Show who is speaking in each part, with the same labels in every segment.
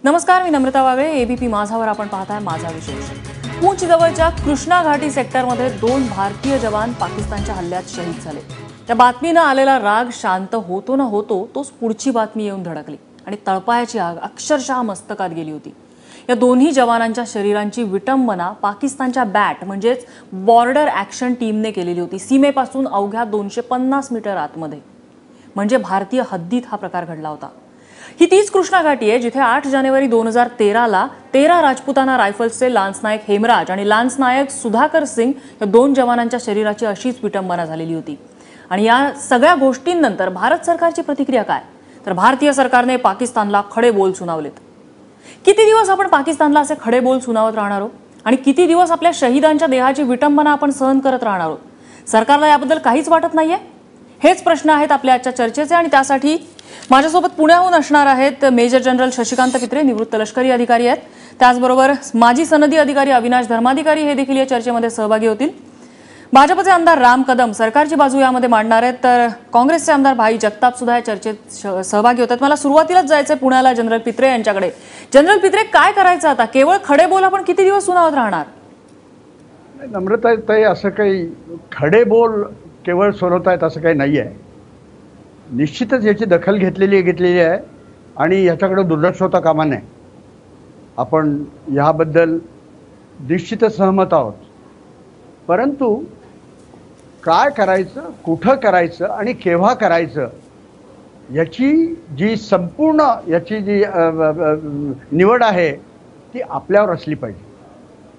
Speaker 1: नमस्कार, मी नम्रता वागळे. एबीपी माझावर आपण पाहताय माझा विशेष. पूंछ जवळच्या कृष्णा घाटी सेक्टरमध्ये 2 भारतीय जवान पाकिस्तानच्या हल्ल्यात शहीद झाले. त्या बातमीनं आलेला राग शांत होतो ना होतो तोच पुढची बातमी येऊन धडकली आणि तळपायाची आग अक्षरशः मस्तकात गेली होती. या दोन्ही जवानांच्या शरीरांची विटंबना पाकिस्तानच्या बॅट म्हणजेच बॉर्डर ॲक्शन टीमने केलेली होती. सीमेपासून अवघ्या 250 मीटर आतमध्ये, म्हणजे भारतीय हद्दीत हा प्रकार घडला होता. ही तीच कृष्णा घाटी आहे जिथे 8 जानेवारी 2013ला 13 राजपुताना रायफल्सचे लान्स नायक हेमराज आणि लान्स नायक सुधाकर सिंग या 2 जवानांच्या शरीराची अशीच विटंबना झालेली होती. आणि या सगळ्या गोष्टींनंतर भारत सरकारची प्रतिक्रिया काय? तर भारतीय सरकारने पाकिस्तानला खडे बोल सुनावलेत. किती दिवस आपण पाकिस्तानला असे खडे बोल सुनावत राहणार आहोत आणि किती दिवस आपल्या शहीदांच्या देहाची विटंबना आपण सहन करत राहणार आहोत? सरकारला याबद्दल काहीच वाटत नाहीये? हेच प्रश्न आहेत आपल्या आजच्या चर्चेचे. आणि त्यासाठी माझ्यासोबत पुण्याहून असणार आहेत मेजर जनरल शशिकांत पित्रे, निवृत्त लष्करी अधिकारी आहेत. त्याचबरोबर माजी सनदी अधिकारी अविनाश धर्माधिकारी हे देखील या चर्चेमध्ये सहभागी होतील. भाजपचे आमदार राम कदम सरकारची बाजू यामध्ये मांडणार आहेत, तर काँग्रेसचे आमदार भाई जगताप सुद्धा या चर्चेत सहभागी होतात. मला सुरुवातीलाच जायचंय पुण्याला जनरल पित्रे यांच्याकडे. जनरल पित्रे, काय करायचं आता? केवळ खडे बोल आपण किती दिवस सुनावत राहणार?
Speaker 2: नम्रता, असं काही खडे बोल केवळ सुनावतायत असं काही नाही आहे. निश्चितच याची दखल घेतलेली आहे आणि याच्याकडे दुर्लक्ष होता कामा नये. आपण याबद्दल निश्चितच सहमत आहोत. परंतु काय करायचं, कुठं करायचं आणि केव्हा करायचं याची जी संपूर्ण निवड आहे ती आपल्यावर असली पाहिजे.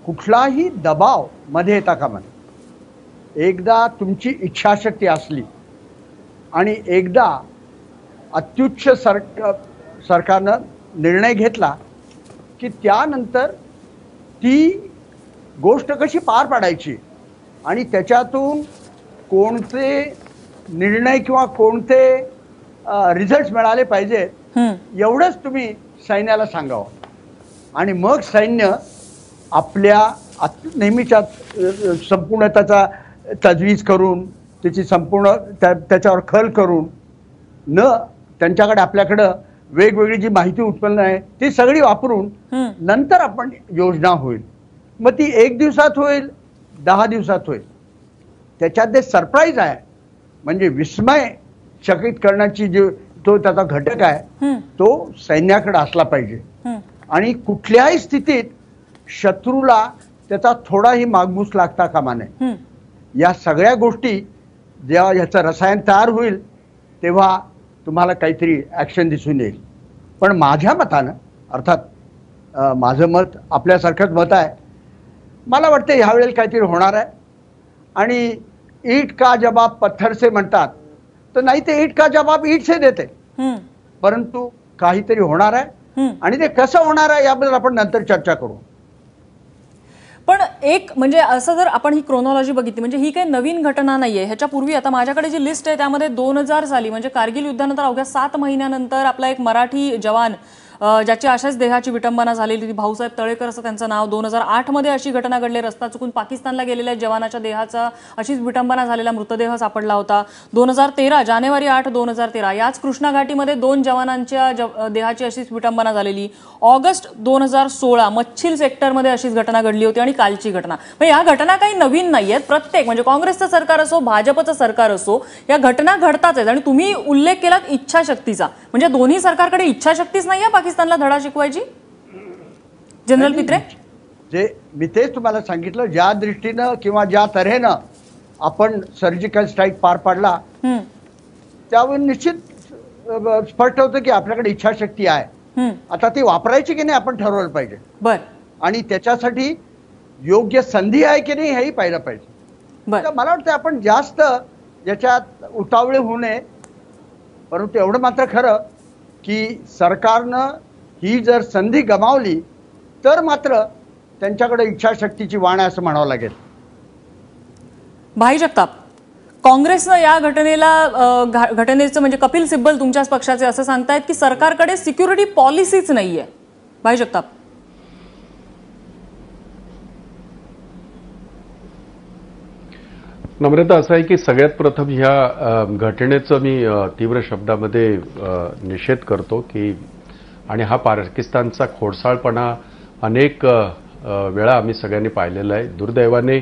Speaker 2: कुठलाही दबाव मध्ये येता कामा नये. एकदा तुमची इच्छाशक्ती असली आणि एकदा अत्युच्च सरकारनं निर्णय घेतला की त्यानंतर ती गोष्ट कशी पार पाडायची आणि त्याच्यातून कोणते निर्णय किंवा कोणते रिझल्ट्स मिळाले पाहिजेत एवढंच तुम्ही सैन्याला सांगावं. आणि मग सैन्य आपल्या नेहमीच्या संपूर्ण त्याचा तजवीज करून त्याची संपूर्ण त्याच्यावर खल करून त्यांच्याकडे आपल्याकडं वेगवेगळी जी माहिती उत्पन्न आहे ती सगळी वापरून नंतर आपण योजना होईल. मग ती 1 दिवसात होईल, 10 दिवसात होईल. त्याच्यात जे सरप्राईज आहे म्हणजे विस्मय चकित करण्याची तो त्याचा घटक आहे तो सैन्याकडे असला पाहिजे. आणि कुठल्याही स्थितीत शत्रूला त्याचा थोडाही मागमूस लागता कामा नये. या सगळ्या गोष्टी जेव्हा ह्याचं रसायन तयार होईल तेव्हा तुम्हाला काहीतरी ॲक्शन दिसून येईल. पण माझ्या मतानं, अर्थात माझं मत आपल्यासारखंच मत आहे, मला वाटतं ह्यावेळेला काहीतरी होणार आहे. आणि ईट का जवाब पत्थर से म्हणतात, तर नाही ते ईट का जवाब ईट से देते. परंतु काहीतरी होणार आहे आणि ते कसं होणार आहे याबद्दल आपण नंतर चर्चा करू.
Speaker 1: पण एक म्हणजे असं जर आपण ही क्रोनॉलॉजी बघितली म्हणजे ही काही नवीन घटना नाहीये. ह्याच्यापूर्वी आता माझ्याकडे जी लिस्ट आहे त्यामध्ये 2000 साली म्हणजे कारगिल युद्धानंतर अवघ्या 7 महिन्यानंतर आपला एक मराठी जवान ज्याची अशाच देहाची विटंबना झालेली होती, भाऊसाहेब तळेकर असं त्यांचं नाव. 2008 मध्ये अशी घटना घडली. रस्ता चुकून पाकिस्तानला गेलेल्या जवानाच्या देहाचा अशीच विटंबना झालेला मृतदेह सापडला होता. 2013 जानेवारी 8 2013 याच कृष्णा घाटीमध्ये 2 जवानांच्या देहाची अशीच विटंबना झालेली. ऑगस्ट 2016 मच्छिल सेक्टरमध्ये अशीच घटना घडली होती. आणि कालची घटना म्हणजे या घटना काही नवीन नाहीयेत. प्रत्येक म्हणजे काँग्रेसचं सरकार असो, भाजपचं सरकार असो, या घटना घडताच आहेत. आणि तुम्ही उल्लेख केलात इच्छाशक्तीचा, म्हणजे दोन्ही सरकारकडे इच्छाशक्तीच नाहीये पाकिस्तानला धडा शिकवायची. जनरल पित्रे,
Speaker 2: जे मी तेच तुम्हाला सांगितलं, ज्या दृष्टीनं किंवा ज्या तऱ्हेनं आपण सर्जिकल स्ट्राईक पार पाडला त्यावर निश्चित स्पष्ट होतं की आपल्याकडे इच्छाशक्ती आहे. आता ती वापरायची की नाही आपण ठरवलं पाहिजे.
Speaker 1: बर.
Speaker 2: आणि त्याच्यासाठी योग्य संधी आहे की नाही हेही पाहिलं पाहिजे. मला वाटतं आपण जास्त याच्यात उतावळे होऊ नये. परंतु एवढं मात्र खरं की सरकारनं ही जर संधी गमावली तर मात्र त्यांच्याकडे इच्छाशक्तीची वाण आहे असं म्हणावं लागेल.
Speaker 1: भाई जगताप, काँग्रेसनं या घटनेचं म्हणजे कपिल सिब्बल तुमच्याच पक्षाचे असं सांगतायत की सरकारकडे सिक्युरिटी पॉलिसीच नाहीये. भाई जगताप,
Speaker 3: नम्रता, असं आहे की सगळ्यात प्रथम ह्या घटनेचं मी तीव्र शब्दामध्ये निषेध करतो की आणि हा पाकिस्तानचा खोडसाळपणा अनेक वेळा आम्ही सगळ्यांनी पाहिलेला आहे. दुर्दैवाने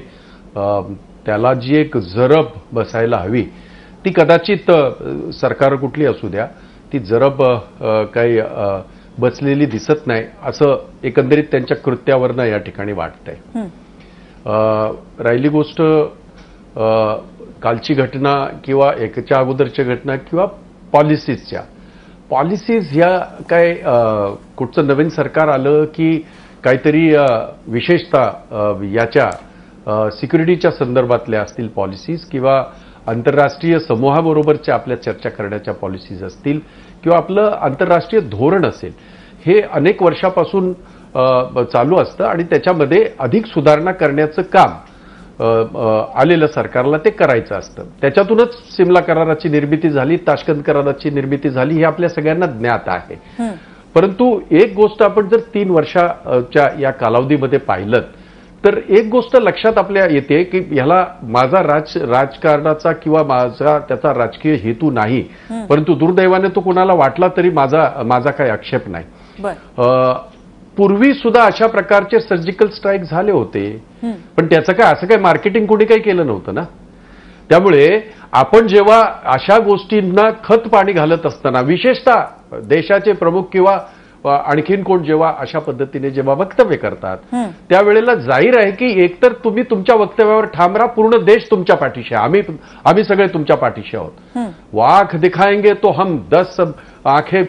Speaker 3: त्याला जी एक जरब बसायला हवी ती कदाचित सरकार कुठली असू द्या ती जरब काही बसलेली दिसत नाही असं एकंदरीत त्यांच्या कृत्यावरनं या ठिकाणी वाटतंय. राहिली गोष्ट कालची घटना किंवा एकच्या अगोदरची घटना किंवा पॉलिसीज ह्या काय कुठचं नवीन सरकार आलं की काहीतरी विशेषतः याच्या सिक्युरिटीच्या संदर्भातल्या असतील पॉलिसीज किंवा आंतरराष्ट्रीय समूहाबरोबरच्या आपल्या चर्चा करण्याच्या पॉलिसीज असतील किंवा आपलं आंतरराष्ट्रीय धोरण असेल, हे अनेक वर्षापासून चालू असतं आणि त्याच्यामध्ये अधिक सुधारणा करण्याचं काम आलेलं सरकारला ते करायचं असतं. त्याच्यातूनच सिमला कराराची निर्मिती झाली, ताश्कंद कराराची निर्मिती झाली, हे आपल्या सगळ्यांना ज्ञात आहे. परंतु एक गोष्ट आपण जर 3 वर्षाच्या या कालावधीमध्ये पाहिलं तर एक गोष्ट लक्षात आपल्या येते की ह्याला माझा राजकारणाचा किंवा माझा त्याचा राजकीय हेतू नाही, परंतु दुर्दैवाने तो कुणाला वाटला तरी माझा काही आक्षेप नाही. पूर्वी सुद्धा अशा प्रकारचे सर्जिकल स्ट्राईक झाले होते, पण त्याचं काय असं काय मार्केटिंग कोणी काही केलं नव्हतं ना. त्यामुळे आपण जेव्हा अशा गोष्टींना खत पाणी घालत असताना विशेषतः देशाचे प्रमुख किंवा आणखीन कोण जेव्हा अशा पद्धतीने जेव्हा वक्तव्य करतात त्यावेळेला जाहीर आहे की एकतर तुम्ही तुमच्या वक्तव्यावर ठाम राहा, पूर्ण देश तुमच्या पाठीशी आहे, आम्ही सगळे तुमच्या पाठीशी आहोत. वाख दिखाएंगे तो हम 10 आंखें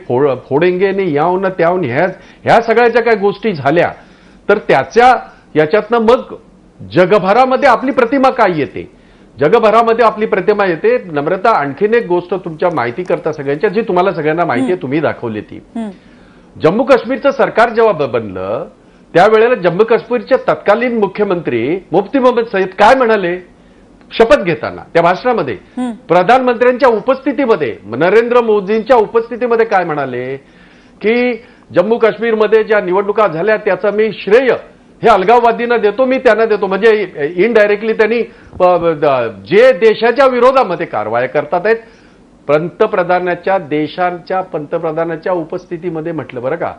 Speaker 3: फोडेंगे नाही याहून त्याहून ह्या सगळ्या ज्या काही गोष्टी झाल्या तर याच्यातनं मग जगभरामध्ये आपली प्रतिमा काय येते, जगभरामध्ये आपली प्रतिमा येते. नम्रता, आणखीन एक गोष्ट तुमच्या माहिती करता सगळ्यांच्या जी तुम्हाला सगळ्यांना माहिती आहे, तुम्ही दाखवली ती. जम्मू काश्मीरचं सरकार जेव्हा बनलं त्यावेळेला जम्मू काश्मीरचे तत्कालीन मुख्यमंत्री मुफ्ती मोहम्मद सईद काय म्हणाले शपथ घेताना त्या भाषणामध्ये, प्रधानमंत्र्यांच्या उपस्थितीमध्ये, नरेंद्र मोदींच्या उपस्थितीमध्ये काय म्हणाले की जम्मू काश्मीरमध्ये ज्या निवडणुका झाल्या त्याचं मी श्रेय हे अलगाववादींना देतो, मी त्यांना देतो. म्हणजे इनडायरेक्टली त्यांनी जे देशाच्या विरोधामध्ये कारवाया करतात आहेत देशांच्या पंतप्रधानाच्या उपस्थितीमध्ये म्हटलं. बरं का,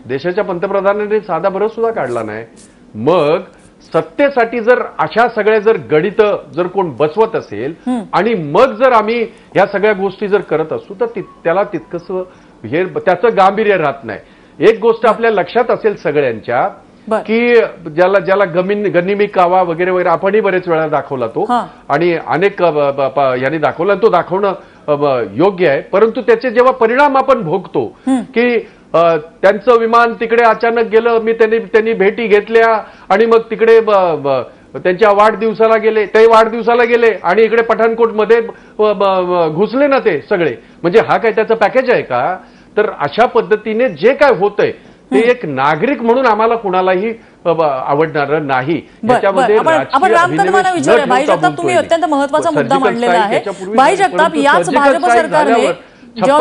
Speaker 3: देशाच्या पंतप्रधानांनी साधा भरत सुद्धा काढला नाही. मग सत्तेसाठी जर अशा सगळ्या जर गणित जर कोण बसवत असेल आणि मग जर आम्ही ह्या सगळ्या गोष्टी जर करत असू तर त्याला तितकंसं हे त्याचं गांभीर्य राहत नाही. एक गोष्ट आपल्या लक्षात असेल सगळ्यांच्या की ज्याला गनिमी कावा वगैरे वगैरे आपणही बरेच वेळा दाखवला तो आणि अनेक यांनी दाखवला, तो दाखवणं योग्य आहे. परंतु त्याचे जेव्हा परिणाम आपण भोगतो की त्यांचं विमान तिकडे अचानक गेलं, त्यांनी भेटी घेतल्या आणि मग तिकडे त्यांच्या वाढदिवसाला गेले, ते वाढदिवसाला गेले आणि इकडे पठाणकोटमध्ये घुसले ना ते सगळे. म्हणजे हा काय त्याचं पॅकेज आहे का? तर अशा पद्धतीने जे काय होतंय ते एक नागरिक म्हणून आम्हाला कुणालाही आवडणार नाही.
Speaker 1: त्याच्यामध्ये आपण रामकदमांना विचारूया. भाई जगताप, तुम्ही अत्यंत महत्वाचा मुद्दा मांडलेला आहे. भाई जगताप, याच भाजप सरकारने जेव्हा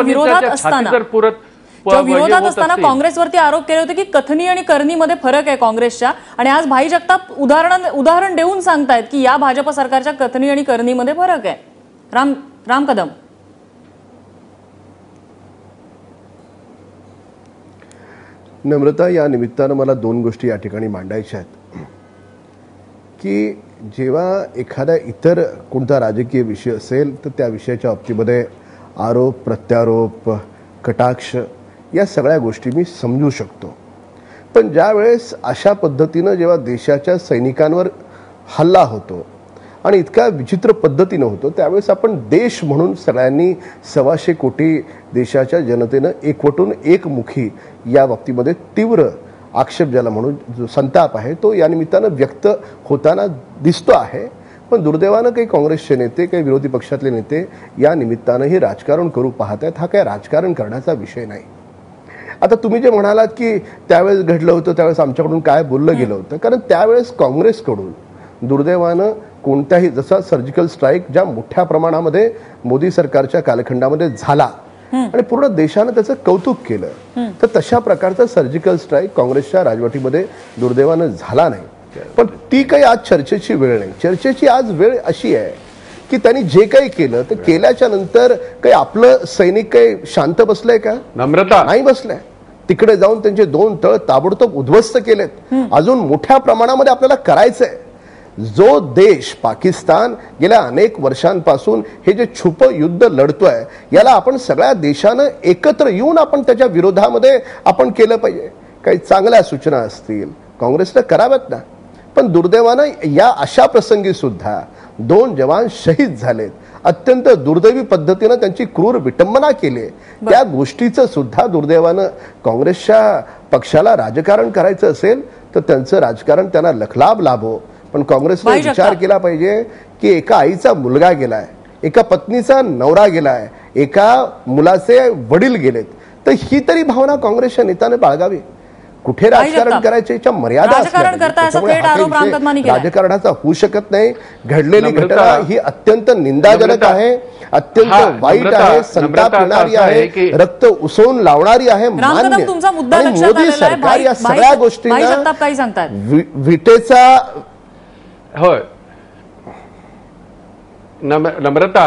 Speaker 1: विरोधात असताना काँग्रेसवरती आरोप केले होते की कथनी आणि करणीमध्ये फरक आहे काँग्रेसच्या, आणि आज भाई जगताप उदाहरण देऊन सांगतायत की या भाजप सरकारच्या कथनी आणि करणीमध्ये फरक आहे. राम कदम,
Speaker 4: नम्रता, या निमित्तानं मला 2 गोष्टी या ठिकाणी मांडायच्या आहेत की जेव्हा एखादा इतर कोणता राजकीय विषय असेल तर त्या विषयाच्या बाबतीमध्ये आरोप प्रत्यारोप कटाक्ष या सगळ्या गोष्टी मी समजू शकतो. पण ज्यावेळेस अशा पद्धतीनं जेव्हा देशाच्या सैनिकांवर हल्ला होतो आणि इतक्या विचित्र पद्धतीनं होतो त्यावेळेस आपण देश म्हणून सगळ्यांनी 125 कोटी देशाच्या जनतेनं एकवटून एकमुखी या बाबतीमध्ये तीव्र आक्षेप ज्याला म्हणून जो संताप आहे तो या निमित्तानं व्यक्त होताना दिसतो आहे. पण दुर्दैवानं काही काँग्रेसचे नेते, काही विरोधी पक्षातले नेते या निमित्तानंही राजकारण करू पाहत आहेत. हा काय राजकारण करण्याचा विषय नाही. आता तुम्ही जे म्हणालात की त्यावेळेस घडलं होतं त्यावेळेस आमच्याकडून काय बोललं गेलं होतं, कारण त्यावेळेस काँग्रेसकडून दुर्दैवानं कोणत्याही, जसा सर्जिकल स्ट्राईक ज्या मोठ्या प्रमाणामध्ये मोदी सरकारच्या कालखंडामध्ये झाला आणि पूर्ण देशानं त्याचं कौतुक केलं, तर तशा प्रकारचा सर्जिकल स्ट्राईक काँग्रेसच्या राजवटीमध्ये दुर्दैवानं झाला नाही. पण ती काही आज चर्चेची वेळ नाही. चर्चेची आज वेळ अशी आहे की त्यांनी जे काही केलं ते केल्याच्या नंतर काही आपलं सैनिक काही शांत बसलंय का?
Speaker 3: नम्रता,
Speaker 4: नाही बसलंय. तिकडे जाऊन त्यांचे 2 तळ ताबडतोब उद्ध्वस्त केलेत. अजून मोठ्या प्रमाणामध्ये आपल्याला करायचंय. जो देश पाकिस्तान गेल्या अनेक वर्षांपासून हे जे छुप युद्ध लढतोय, याला आपण सगळ्या देशानं एकत्र येऊन आपण त्याच्या विरोधामध्ये आपण केलं पाहिजे. काही चांगल्या सूचना असतील काँग्रेसनं कराव्यात ना, पण दुर्दैवानं या अशा प्रसंगी सुद्धा 2 जवान शहीद झालेत. अत्यंत दुर्दैवी पद्धतीनं त्यांची क्रूर विटंबना केली. त्या गोष्टीचं सुद्धा दुर्दैवानं काँग्रेसच्या पक्षाला राजकारण करायचं असेल तर त्यांचं राजकारण त्यांना लखलाभ लाभो. पण काँग्रेसने विचार केला पाहिजे की एका आईचा मुलगा गेलाय, एका पत्नीचा नवरा गेलाय, एका मुलाचे वडील गेलेत, तर ही तरी भावना काँग्रेसच्या नेत्याने बाळगावी. कुठे राजकारण करायचे याच्या मर्यादा राजकारणाचा होऊ शकत नाही. घडलेली घटना ही अत्यंत निंदाजनक आहे, अत्यंत वाईट आहे, संताप येणारी आहे, रक्त उसळून लावणारी आहे. मान्य. मोदी सरकार या सगळ्या गोष्टींना विटेचा
Speaker 3: होय. नम्रता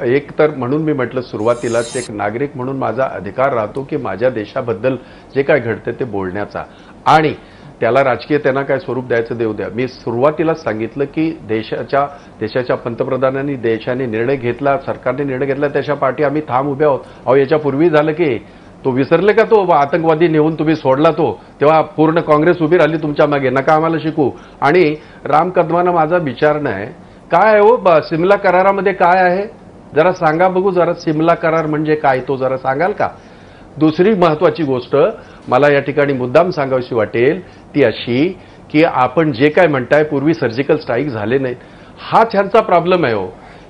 Speaker 3: एक तर म्हणून मी म्हटलं सुरुवातीलाच, एक नागरिक म्हणून माझा अधिकार राहतो की माझ्या देशाबद्दल जे काय घडते ते बोलण्याचा, आणि त्याला राजकीय त्यांना काय स्वरूप द्यायचं देऊ द्या. मी सुरुवातीलाच सांगितलं की देशाच्या पंतप्रधानांनी देशाने निर्णय घेतला, सरकारने निर्णय घेतला, त्याच्या पाठी आम्ही ठाम उभे आहोत. अहो याच्यापूर्वी झालं की तो विसरले का, तो आतंकवादी नेऊन तुम्ही सोडला, तो तेव्हा पूर्ण काँग्रेस उभी राहिली तुमच्या मागे. नका आम्हाला शिकू. आणि राम कदमांना माझा विचार नाही काय आहे हो सिमला करारामध्ये काय आहे जरा सांगा बघू. जरा सिमला करार म्हणजे काय तो जरा सांगाल का. दुसरी महत्वाची गोष्ट मला या ठिकाणी मुद्दाम सांगावीशी वाटेल ती अशी की आपण जे काय म्हणताय पूर्वी सर्जिकल स्ट्राईक झाले नाहीत, हा त्यांचा प्रॉब्लेम आहे हो.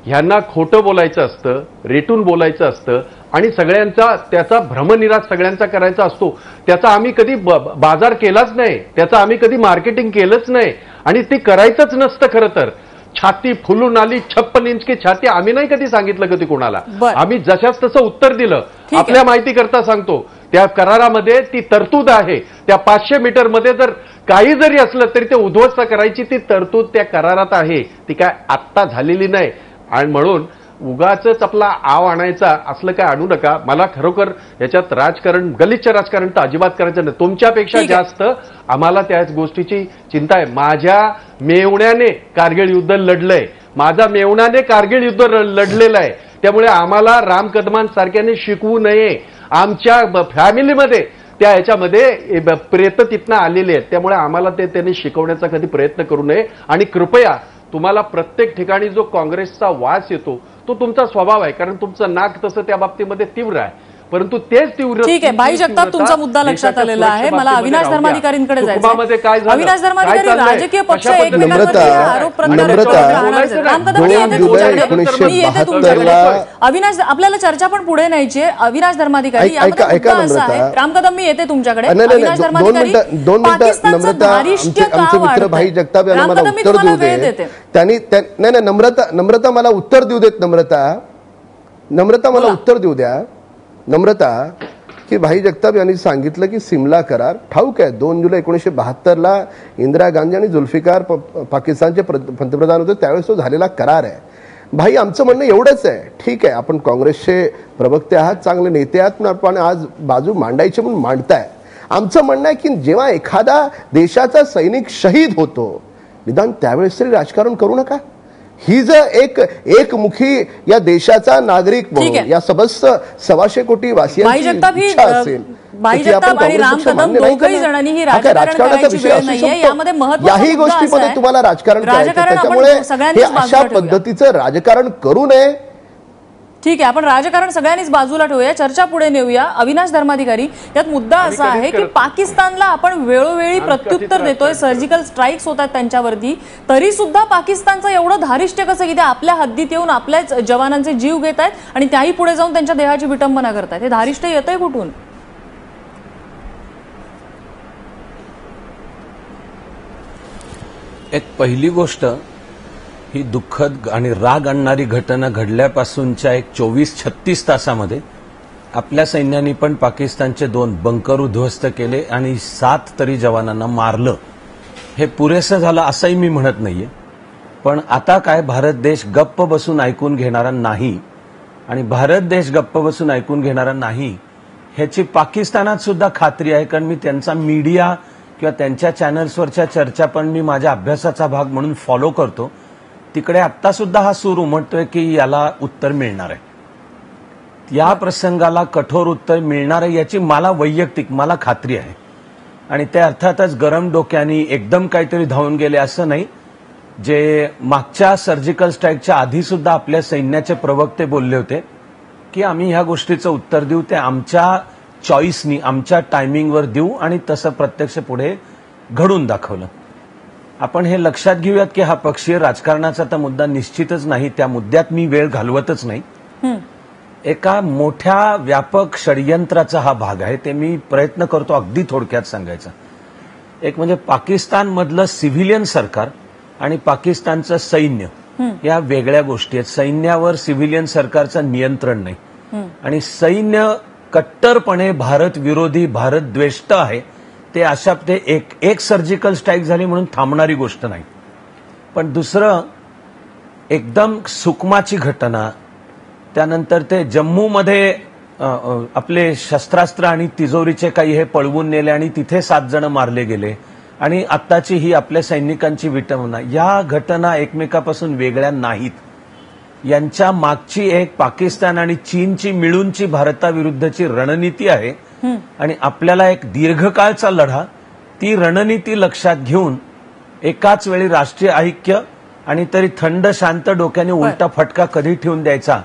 Speaker 3: ह्यांना खोटं बोलायचं असतं, रेटून बोलायचं असतं आणि सगळ्यांचा त्याचा भ्रमनिराश सगळ्यांचा करायचा असतो. त्याचा आम्ही कधी बाजार केलाच नाही, त्याचा आम्ही कधी मार्केटिंग केलंच नाही आणि ते करायचंच नसतं. खरं तर छाती फुलून आली 56 इंच की छाती आम्ही नाही कधी सांगितलं कधी कोणाला. आम्ही जशाच तसं उत्तर दिलं. आपल्या माहिती करता सांगतो त्या करारामध्ये ती तरतूद आहे. त्या 500 मीटरमध्ये जर काही जरी असलं तरी ते उद्ध्वस्त करायची ती तरतूद त्या करारात आहे. ती काय आत्ता झालेली नाही. आणि म्हणून उगाच आपला आव आणायचा असलं काय आणू नका. मला खरोखर याच्यात राजकारण गलिच्छ राजकारण तर अजिबात करायचं नाही. तुमच्यापेक्षा जास्त आम्हाला त्याच गोष्टीची चिंता आहे. माझ्या मेवण्याने कारगिल युद्ध लढलंय, माझा मेवण्याने कारगिल युद्ध लढलेलं आहे. त्यामुळे आम्हाला राम कदमांसारख्याने शिकवू नये. आमच्या फॅमिलीमध्ये त्या ह्याच्यामध्ये प्रेत तिथनं आलेले आहेत. त्यामुळे आम्हाला ते त्यांनी शिकवण्याचा कधी प्रयत्न करू नये. आणि कृपया तुम्हाला प्रत्येक ठिकाणी जो काँग्रेसचा वास येतो तो तुमचा स्वभाव आहे, कारण तुमचं नाक तसं त्या बाबतीमध्ये तीव्र आहे. परंतु तेच तीव्र.
Speaker 1: ठीक आहे भाई जगताप, तुमचा मुद्दा लक्षात आलेला आहे. मला अविनाश धर्माधिकारींकडे जायचं. अविनाश धर्माधिकारी, राजकीय पक्ष एकमेकांवर आरोप अविनाश आपल्याला चर्चा पण पुढे न्यायची आहे. अविनाश धर्माधिकारी राम कदम मी येते तुमच्याकडे. अविनाश धर्माधिकारी, पाकिस्तानचं धारिष्ट्य का वाढतंय? राम कदम मी तुम्हाला वेळ देते.
Speaker 4: त्यांनी नाही नम्रता मला उत्तर देऊ देत. नम्रता मला उत्तर देऊ द्या. नम्रता की भाई जगताप यांनी सांगितलं की सिमला करार ठाऊक आहे. 2 जुलै 1972ला इंदिरा गांधी आणि जुल्फिकार पाकिस्तानचे पंतप्रधान होते त्यावेळेस तो झालेला करार आहे. भाई आमचं म्हणणं एवढंच आहे, ठीक आहे आपण काँग्रेसचे प्रवक्ते आहात, चांगले नेते आहात, पण आपण आज बाजू मांडायची म्हणून मांडताय. आमचं म्हणणं आहे की जेव्हा एखादा देशाचा सैनिक शहीद होतो निदान त्यावेळेस तरी राजकारण करू नका. ही जर एकमुखी या देशाचा नागरिक म्हणून या समस्त 125 कोटी वासियांची इच्छा असेल
Speaker 1: आणि राम कदम दोघही जणांनी ही राजकारणाचा विषय असू शकतो.
Speaker 4: याही गोष्टीमध्ये तुम्हाला राजकारण करायचं, त्याच्यामुळे हे अशा पद्धतीचं राजकारण करू नये.
Speaker 1: ठीक आहे, आपण राजकारण सगळ्यांनीच बाजूला ठेवूया, चर्चा पुढे नेऊया. अविनाश धर्माधिकारी, यात मुद्दा असा आहे की पाकिस्तानला आपण वेळोवेळी प्रत्युत्तर देतोय, सर्जिकल स्ट्राईक्स होतात त्यांच्यावरती, तरी सुद्धा पाकिस्तानचं एवढं धारिष्ट्य कसं की ते आपल्या हद्दीत येऊन आपल्याच जवानांचे जीव घेत आहेत आणि त्याही पुढे जाऊन त्यांच्या देहाची विटंबना करतात. हे धारिष्ट्य येतंय कुठून?
Speaker 5: एक पहिली गोष्ट, ही दुःखद आणि राग आणणारी घटना घडल्यापासूनच्या एक 24-36 तासामध्ये आपल्या सैन्याने पण पाकिस्तानचे 2 बंकर उद्ध्वस्त केले आणि 7 तरी जवानांना मारलं. हे पुरेसं झालं असंही मी म्हणत नाहीये, पण आता काय भारत देश गप्प बसून ऐकून घेणारा नाही. आणि भारत देश गप्प बसून ऐकून घेणारा नाही ह्याची पाकिस्तानात सुद्धा खात्री आहे, कारण मी त्यांचा मीडिया किंवा त्यांच्या चॅनल्सवरच्या चर्चा पण मी माझ्या अभ्यासाचा भाग म्हणून फॉलो करतो. तिकडे आत्ता सुद्धा हा सूर उमटतोय की याला उत्तर मिळणार आहे, या प्रसंगाला कठोर उत्तर मिळणार आहे याची मला खात्री आहे. आणि ते अर्थातच गरम डोक्याने एकदम काहीतरी धावून गेले असं नाही. जे मागच्या सर्जिकल स्ट्राईकच्या आधी सुद्धा आपल्या सैन्याचे प्रवक्ते बोलले होते की आम्ही ह्या गोष्टीचं उत्तर देऊ, ते आमच्या चॉईसनी आमच्या टायमिंगवर देऊ, आणि तसं प्रत्यक्ष पुढे घडून दाखवलं. आपण हे लक्षात घेऊयात की हा पक्षीय राजकारणाचा तर मुद्दा निश्चितच नाही, त्या मुद्द्यात मी वेळ घालवतच नाही. एका मोठ्या व्यापक षडयंत्राचा हा भाग आहे, ते मी प्रयत्न करतो अगदी थोडक्यात सांगायचा. एक म्हणजे पाकिस्तानमधलं सिव्हिलियन सरकार आणि पाकिस्तानचं सैन्य या वेगळ्या गोष्टी आहेत. सैन्यावर सिव्हिलियन सरकारचं नियंत्रण नाही, आणि सैन्य कट्टरपणे भारत विरोधी भारत द्वेष्ट आहे. ते अशा ते एक सर्जिकल स्ट्राईक झाली म्हणून थांबणारी गोष्ट नाही. पण दुसरं एकदम सुकमाची घटना, त्यानंतर ते जम्मूमध्ये आपले शस्त्रास्त्र आणि तिजोरीचे काही हे पळवून नेले आणि तिथे 7 जण मारले गेले, आणि आत्ताची ही आपल्या सैनिकांची विटंबना, या घटना एकमेकापासून वेगळ्या नाहीत. यांच्या मागची एक पाकिस्तान आणि चीनची मिळूनची भारताविरुद्धची रणनीती आहे, आणि आपल्याला एक दीर्घकाळचा लढा, ती रणनीती लक्षात घेऊन एकाच वेळी राष्ट्रीय ऐक्य आणि तरी थंड शांत डोक्याने उलटा फटका कधी ठेवून द्यायचा,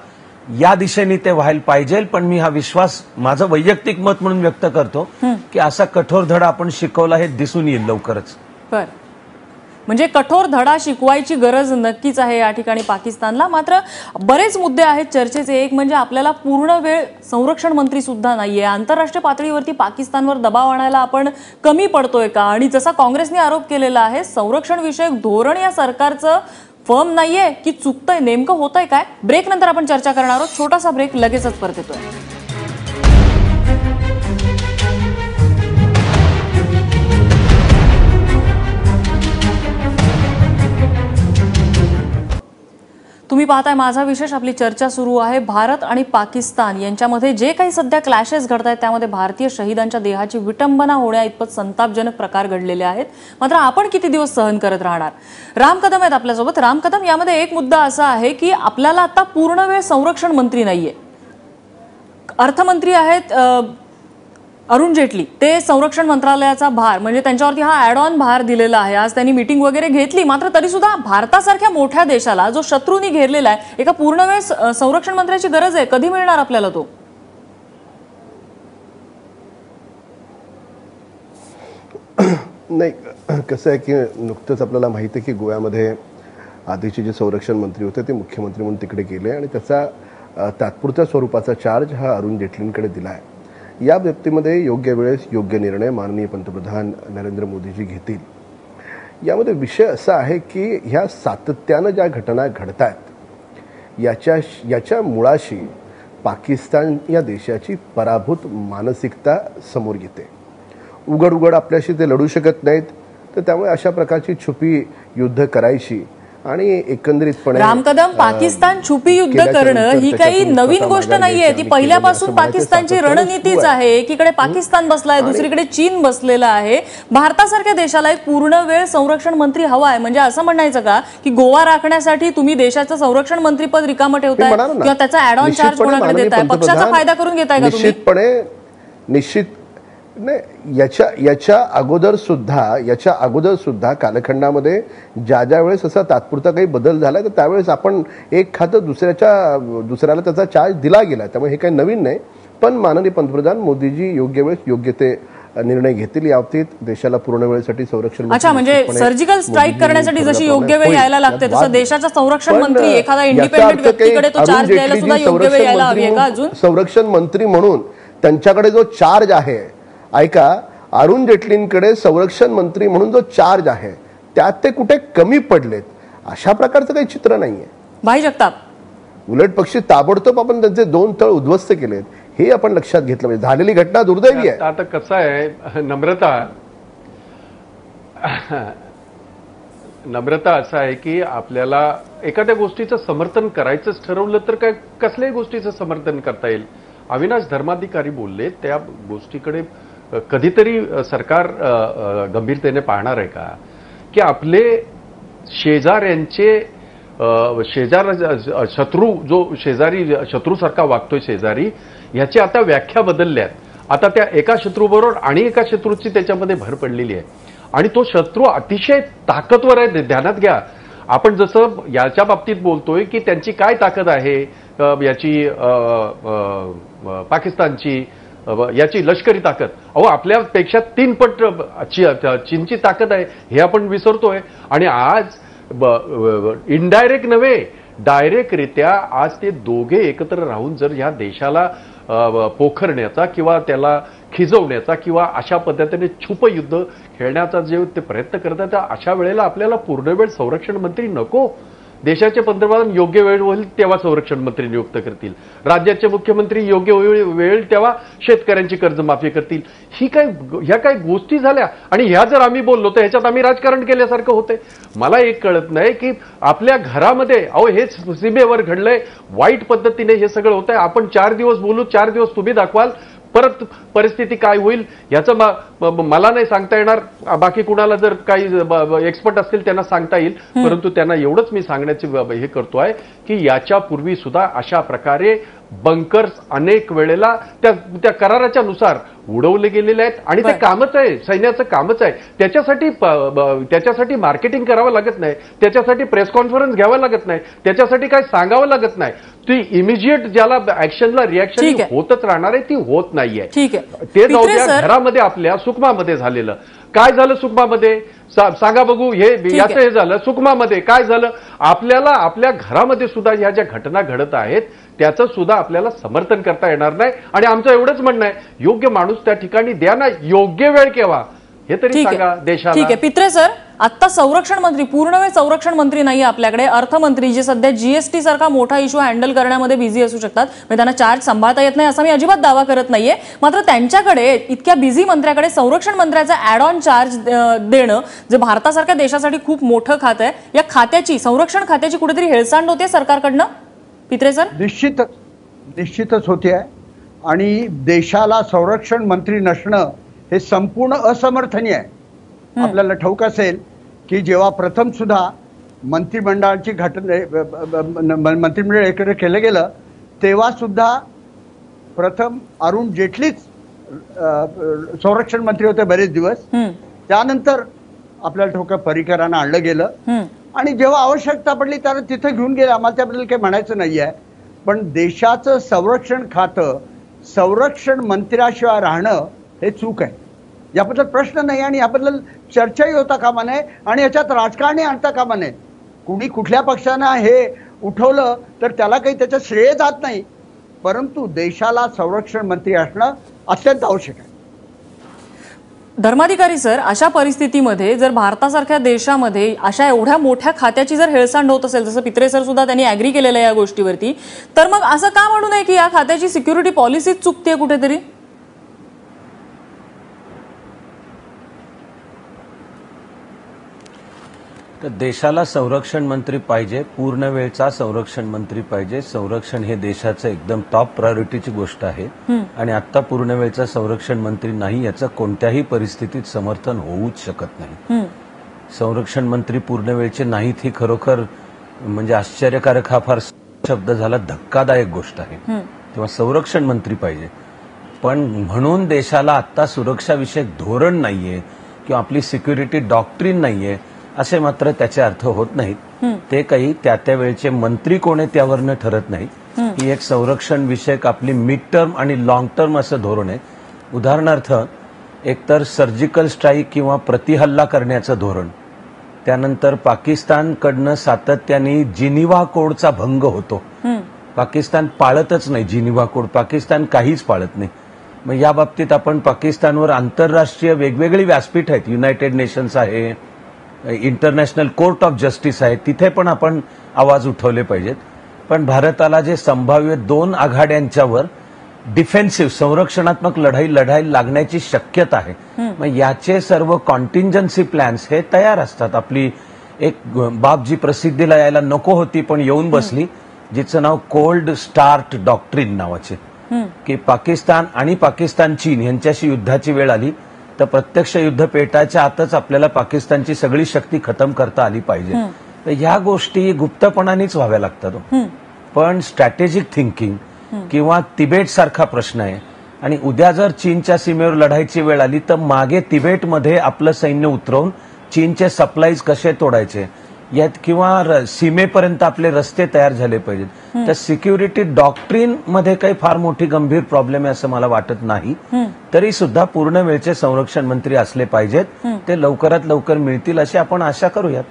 Speaker 5: या दिशेने ते व्हायला पाहिजे. पण मी हा विश्वास माझं वैयक्तिक मत म्हणून व्यक्त करतो की असा कठोर धडा आपण शिकवला हे दिसून येईल लवकरच.
Speaker 1: म्हणजे कठोर धडा शिकवायची गरज नक्कीच आहे या ठिकाणी पाकिस्तानला. मात्र बरेच मुद्दे आहेत चर्चेचे. एक म्हणजे आपल्याला पूर्ण वेळ संरक्षण मंत्री सुद्धा नाहीये. आंतरराष्ट्रीय पातळीवरती पाकिस्तानवर दबाव आणायला आपण कमी पडतोय का? आणि जसा काँग्रेसने आरोप केलेला आहे, संरक्षण विषयक धोरण या सरकारचं फर्म नाहीये की चुकतंय, नेमकं होतंय काय? ब्रेक नंतर आपण चर्चा करणार आहोत. छोटासा ब्रेक, लगेचच परत येतोय. तुम्ही पाहताय माझा विशेष. आपली चर्चा सुरू आहे. भारत आणि पाकिस्तान यांच्यामध्ये जे काही सध्या क्लॅशेस घडत आहेत त्यामध्ये भारतीय शहीदांच्या देहाची विटंबना होण्या इतपत संतापजनक प्रकार घडलेले आहेत. मात्र आपण किती दिवस सहन करत राहणार? राम कदम आहेत आपल्यासोबत. राम कदम, यामध्ये एक मुद्दा असा आहे की आपल्याला आता पूर्ण वेळ संरक्षण मंत्री नाहीये. अर्थमंत्री आहेत अरुण जेटली, ते संरक्षण मंत्रालयाचा भार म्हणजे त्यांच्यावरती हा ऍड ऑन भार दिलेला आहे. आज त्यांनी मीटिंग वगैरे घेतली. मात्र तरी सुद्धा भारतासारख्या मोठ्या देशाला जो शत्रूंनी घेरलेला आहे, एका पूर्ण वेळ संरक्षण मंत्र्याची गरज आहे. कधी मिळणार आपल्याला तो?
Speaker 4: नाही, कसं आहे की नुकतंच आपल्याला माहिती आहे की गोव्यामध्ये आधीचे जे संरक्षण मंत्री होते ते मुख्यमंत्री म्हणून तिकडे गेले, आणि त्याचा तात्पुरत्या स्वरूपाचा चार्ज हा अरुण जेटलींकडे दिला आहे. या बाबतीमध्ये योग्य वेळेस योग्य निर्णय माननीय पंतप्रधान नरेंद्र मोदीजी घेतील. यामध्ये विषय असा आहे की ह्या सातत्यानं ज्या घटना घडत आहेत याच्या मुळाशी पाकिस्तान या देशाची पराभूत मानसिकता समोर येते. उघड उघड आपल्याशी ते लढू शकत नाहीत, तर त्यामुळे अशा प्रकारची छुपी युद्ध करायची आणि एकंदरीतपणे
Speaker 1: राम कदम, पाकिस्तान छुपी युद्ध करणं ही काही नवीन गोष्ट नाहीये. ती पहिल्यापासून पाकिस्तानची रणनीतीच आहे. एकीकडे पाकिस्तान बसलाय, दुसरीकडे चीन बसलेला आहे. भारतासारख्या देशाला एक पूर्ण वेळ संरक्षण मंत्री हवा आहे. म्हणजे असं म्हणायचं का की गोवा राखण्यासाठी तुम्ही देशाचं संरक्षण मंत्रीपद रिकामं ठेवताय किंवा त्याचा ऍड ऑन चार्ज कोणाकडे देताय? पक्षाचा फायदा करून घेताय का तुम्ही?
Speaker 4: निश्चित नाही. याच्या अगोदर सुद्धा कालखंडामध्ये ज्या वेळेस असा तात्पुरता काही बदल झाला तर त्यावेळेस आपण एक खातं दुसऱ्याला त्याचा चार्ज दिला गेला. त्यामुळे हे काही नवीन नाही. पण माननीय पंतप्रधान मोदीजी योग्य वेळेस योग्य ते निर्णय घेतील. या बाबतीत देशाला पूर्ण वेळेसाठी संरक्षण.
Speaker 1: अच्छा, म्हणजे सर्जिकल स्ट्राईक करण्यासाठी जशी योग्य वेळ यायला लागते तसं देशाचा संरक्षण मंत्री एखादा इंडिपेंडेंट व्यक्तीकडे तो चार्ज द्यायला सुद्धा योग्य वेळ यायला हवी आहे का? अजून
Speaker 4: संरक्षण मंत्री म्हणून त्यांच्याकडे जो चार्ज आहे, ऐका, अरुण जेटलींकडे संरक्षण मंत्री म्हणून जो चार्ज आहे त्यात ते कुठे कमी पडलेत अशा प्रकारचं काही चित्र नाहीये.
Speaker 1: भाई जगताप,
Speaker 3: उलट पक्षी ताबडतोब आपण त्यांचे 2 तळ उद्ध्वस्त केलेत हे आपण लक्षात घेतलं पाहिजे. झालेली घटना दुर्दैवी आहे.
Speaker 2: आता कसं आहे नम्रता असं आहे की आपल्याला एखाद्या गोष्टीचं समर्थन करायचंच ठरवलं तर काय कसल्याही गोष्टीचं समर्थन करता येईल.
Speaker 3: अविनाश धर्माधिकारी बोलले त्या गोष्टीकडे कधीतरी सरकार गंभीरतेने पाहणार आहे का, की आपले शेजाऱ्यांचे शत्रू जो शेजारी शत्रूसारखा वागतोय शेजारी, ह्याची आता व्याख्या बदलल्यात. आता त्या एका शत्रूबरोबर आणि एका शत्रूची त्याच्यामध्ये भर पडलेली आहे आणि तो शत्रू अतिशय ताकदवर आहे. ध्यानात घ्या, आपण जसं याच्या बाबतीत बोलतोय की त्यांची काय ताकद आहे, याची पाकिस्तानची याची लष्करी ताकद, अहो आपल्यापेक्षा 3 पट चीनची ताकद आहे हे आपण विसरतोय. आणि आज इनडायरेक्ट नव्हे डायरेक्टरित्या आज ते दोघे एकत्र राहून जर ह्या देशाला पोखरण्याचा किंवा त्याला खिजवण्याचा किंवा अशा पद्धतीने छुप युद्ध खेळण्याचा जे ते प्रयत्न करतात, अशा वेळेला आपल्याला पूर्ण वेळ संरक्षण मंत्री नको. देशाचे पंतप्रधान योग्य वेळ होईल तेव्हा संरक्षण मंत्री नियुक्त करतील, राज्याचे मुख्यमंत्री योग्य वेळ तेव्हा शेतकऱ्यांची कर्जमाफी करतील. ह्या काय गोष्टी झाल्या आणि ह्या जर आम्ही बोललो तर ह्याच्यात आम्ही राजकारण केल्यासारखं होतंय. मला एक कळत नाही की आपल्या घरामध्ये अहो हेच सीमेवर घडलंय, वाईट पद्धतीने हे सगळं होतंय. आपण 4 दिवस बोलू, 4 दिवस तुम्ही दाखवाल, परत परिस्थिती काय होईल याचं मला नाही सांगता येणार. बाकी कुणाला जर काही एक्सपर्ट असतील त्यांना सांगता येईल, परंतु त्यांना एवढंच मी सांगण्याची हे करतोय की याच्यापूर्वी सुद्धा अशा प्रकारे बंकर्स अनेक वेळेला त्या कराराच्या नुसार उडवले गेलेले आहेत आणि ते कामच आहे, सैन्याचं कामच आहे. त्याच्यासाठी मार्केटिंग करावं लागत नाही, त्याच्यासाठी प्रेस कॉन्फरन्स घ्यावं लागत नाही, त्याच्यासाठी काय सांगावं लागत नाही. ती इमिजिएट ज्याला ऍक्शनला रिॲक्शन होतच राहणार आहे, ती होत नाहीये. ते जाऊ द्या. घरामध्ये आपल्या सुकमामध्ये झालेलं काय झालं, सुकमामध्ये सांगा बघू, हे याचं हे झालं सुकमामध्ये काय झालं. आपल्याला आपल्या घरामध्ये सुद्धा ह्या ज्या घटना घडत आहेत त्याचं सुद्धा आपल्याला समर्थन करता येणार नाही. आणि आमचं एवढंच म्हणणं आहे, योग्य माणूस त्या ठिकाणी द्या ना, योग्य वेळ केव्हा हे तरी सांगा देशाला.
Speaker 1: ठीक आहे पित्रे सर, आता संरक्षण मंत्री, पूर्णवेळ संरक्षण मंत्री नाही आपल्याकडे, अर्थमंत्री जे सध्या जीएसटी सारखा मोठा इश्यू हँडल करण्यामध्ये बिझी असू शकतात, म्हणजे त्यांना चार्ज सांभाळता येत नाही असा मी अजिबात दावा करत नाहीये. मात्र त्यांच्याकडे इतक्या बिझी मंत्र्याकडे संरक्षण मंत्र्याचा ऍड ऑन चार्ज देणं, जे भारतासारख्या देशासाठी खूप मोठं खातं आहे, या खात्याची, संरक्षण खात्याची कुठेतरी हेळसांड होते सरकारकडनं पित्रे सर?
Speaker 2: निश्चितच होते आहे. आणि देशाला संरक्षण मंत्री नसणं हे संपूर्ण असमर्थनीय आहे. आपल्याला ठाऊक असेल की जेव्हा प्रथम सुद्धा मंत्रिमंडळाची मंत्रिमंडळ एकत्र केलं गेलं तेव्हा सुद्धा प्रथम अरुण जेटलीच संरक्षण मंत्री होते बरेच दिवस. त्यानंतर आपल्याला ठाऊक पर्रिकरांना आणलं गेलं आणि जेव्हा आवश्यकता पडली त्याला तिथं घेऊन गेलं. आम्हाला त्याबद्दल काही म्हणायचं नाही आहे, पण देशाचं संरक्षण खातं संरक्षण मंत्र्याशिवाय राहणं हे चूक आहे, याबद्दल प्रश्न नाही. आणि याबद्दल चर्चाही होता कामा नये आणि याच्यात राजकारणी आणता कामा नये. कुणी कुठल्या पक्षानं हे उठवलं तर त्याला काही त्याचं श्रेय जात नाही, परंतु देशाला संरक्षण मंत्री असणं अत्यंत आवश्यक आहे.
Speaker 1: धर्माधिकारी सर, अशा परिस्थितीमध्ये जर भारतासारख्या देशामध्ये अशा एवढ्या मोठ्या खात्याची जर हेळसांड होत असेल, जसं पित्रे सर सुद्धा त्यांनी ऍग्री केलेलं आहे या गोष्टीवरती, तर मग असं का म्हणू नये की या खात्याची सिक्युरिटी पॉलिसीच चुकतेय कुठेतरी?
Speaker 5: तर देशाला संरक्षण मंत्री पाहिजे, पूर्ण वेळचा संरक्षण मंत्री पाहिजे. संरक्षण हे देशाचं एकदम टॉप प्रायोरिटीची गोष्ट आहे आणि आता पूर्ण वेळचा संरक्षण मंत्री नाही याचं कोणत्याही परिस्थितीत समर्थन होऊच शकत नाही. संरक्षण मंत्री पूर्ण वेळचे नाहीत ही खरोखर म्हणजे आश्चर्यकारक हा फार शब्द झाला, धक्कादायक गोष्ट आहे. तेव्हा संरक्षण मंत्री पाहिजे, पण म्हणून देशाला आता सुरक्षाविषयक धोरण नाहीये किंवा आपली सिक्युरिटी डॉक्ट्रीन नाहीये असे मात्र त्याचे अर्थ होत नाहीत. ते काही त्या वेळचे मंत्री कोण आहे त्यावरनं ठरत नाहीत. ही एक संरक्षण विषयक आपली मिड टर्म आणि लॉंग टर्म असं धोरण आहे. उदाहरणार्थ एकतर सर्जिकल स्ट्राईक किंवा प्रतिहल्ला करण्याचं धोरण, त्यानंतर पाकिस्तानकडनं सातत्याने जिनिव्हा कोडचा भंग होतो. पाकिस्तान पाळतच नाही जिनिव्हा कोड, पाकिस्तान काहीच पाळत नाही. मग या बाबतीत आपण पाकिस्तानवर आंतरराष्ट्रीय वेगवेगळी व्यासपीठ आहेत, युनायटेड नेशन्स आहे, इंटरनॅशनल कोर्ट ऑफ जस्टिस आहे, तिथे पण आपण आवाज उठवले पाहिजेत. पण भारताला जे संभाव्य 2 आघाड्यांच्यावर डिफेन्सिव्ह संरक्षणात्मक लढाई लागण्याची शक्यता आहे, मग याचे सर्व कॉन्टिंजन्सी प्लॅन्स हे तयार असतात. आपली एक बाब जी प्रसिद्धीला यायला नको होती पण येऊन बसली, जिचं नाव कोल्ड स्टार्ट डॉक्ट्रिन नावाचे. की पाकिस्तान आणि पाकिस्तान चीन यांच्याशी युद्धाची वेळ आली तर प्रत्यक्ष युद्ध पेटायच्या आतच आपल्याला पाकिस्तानची सगळी शक्ती खतम करता आली पाहिजे. तर ह्या गोष्टी गुप्तपणानेच व्हाव्या लागतात. पण स्ट्रॅटेजिक थिंकिंग किंवा तिबेट सारखा प्रश्न आहे आणि उद्या जर चीनच्या सीमेवर लढायची वेळ आली तर मागे तिबेटमध्ये आपलं सैन्य उतरवून चीनचे सप्लाईज कसे तोडायचे यात किंवा सीमेपर्यंत आपले रस्ते तयार झाले पाहिजेत. तर सिक्युरिटी डॉक्ट्रीन मध्ये काही फार मोठी गंभीर प्रॉब्लेम आहे असं मला वाटत नाही. तरी सुद्धा पूर्ण वेळचे संरक्षण मंत्री असले पाहिजेत. ते लवकरात लवकर मिळतील अशी आपण आशा करूयात.